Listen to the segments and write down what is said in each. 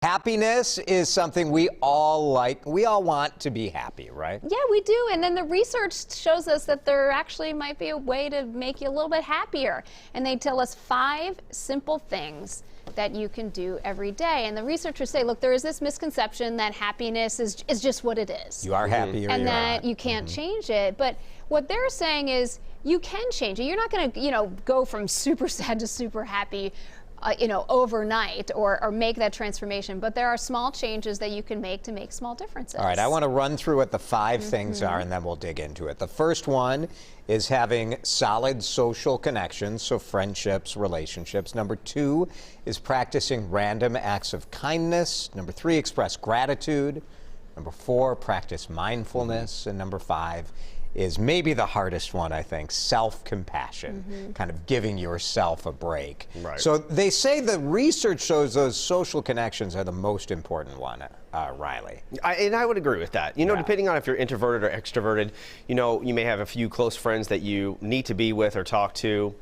Happiness is something we all like. We all want to be happy, right? Yeah, we do. And then the research shows us that there actually might be a way to make you a little bit happier. And they tell us 5 simple things that you can do every day. And the researchers say, look, there is this misconception that happiness is just what it is. You are happy or and you're that not. you can't change it. But what they're saying is you can change it. You're not going to, go from super sad to super happy overnight or make that transformation. But there are small changes that you can make to make small differences. All right, I want to run through what the 5 things are, and then we'll dig into it. The first one is having solid social connections, so friendships, relationships. Number 2 is practicing random acts of kindness. Number 3, express gratitude. Number 4, practice mindfulness. And number 5 is maybe the hardest one, I think, self-compassion, kind of giving yourself a break. Right. So they say the research shows those social connections are the most important one, Riley. And I would agree with that. Depending on if you're introverted or extroverted, you may have a few close friends that you need to be with or talk to,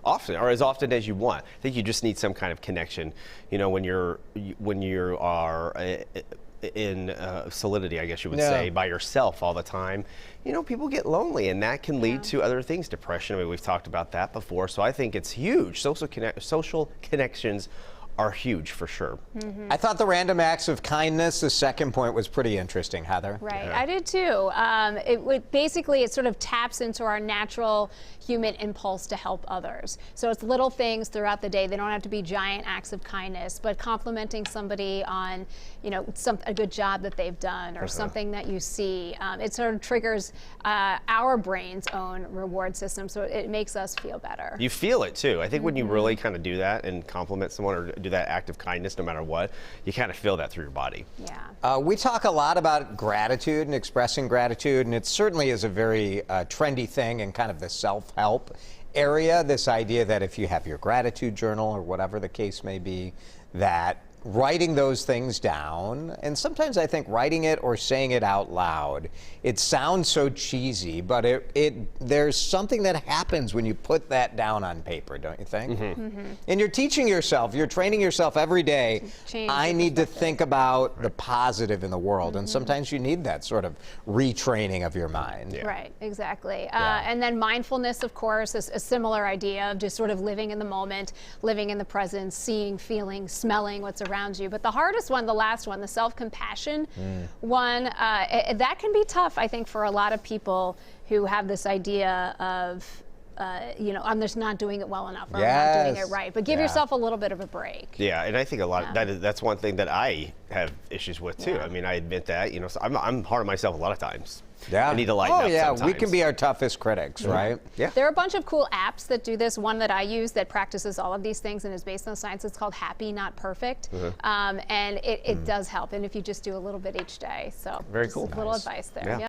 often or as often as you want. I think you just need some kind of connection, when you are in solidity, I guess you would say, by yourself all the time. People get lonely, and that can lead to other things, depression. I mean, we've talked about that before, so I think it's huge. Social connections are huge for sure. I thought the random acts of kindness, the second point, was pretty interesting, Heather. Right, I did too. It sort of taps into our natural human impulse to help others. So it's little things throughout the day. They don't have to be giant acts of kindness, but complimenting somebody on, a good job that they've done or something that you see. It sort of triggers our brain's own reward system, so it makes us feel better. You feel it too. I think when you really kind of do that and compliment someone or do that act of kindness, no matter what, you kind of feel that through your body. Yeah. We talk a lot about gratitude and expressing gratitude, and it certainly is a very trendy thing in kind of the self-help area, this idea that if you have your gratitude journal or whatever the case may be, that writing those things down, and sometimes I think writing it or saying it out loud, it sounds so cheesy, but there's something that happens when you put that down on paper, don't you think? And you're teaching yourself, you're training yourself every day, I need to think about the positive in the world, and sometimes you need that sort of retraining of your mind. Right, exactly. And then mindfulness, of course, is a similar idea of just sort of living in the moment, living in the present, seeing, feeling, smelling what's around you. But the hardest one, the last one, the self-compassion one, that can be tough, I think, for a lot of people who have this idea of, I'm just not doing it well enough, or I'm not doing it right. But give yourself a little bit of a break. Yeah, and I think a lot that's one thing that I have issues with too. I mean, I admit that. So I'm hard on myself a lot of times. Yeah. I need to lighten up sometimes. We can be our toughest critics, right? Yeah. There are a bunch of cool apps that do this. One that I use that practices all of these things and is based on science. It's called Happy Not Perfect, and it does help. And if you just do a little bit each day, so very cool. A little advice there. Yeah.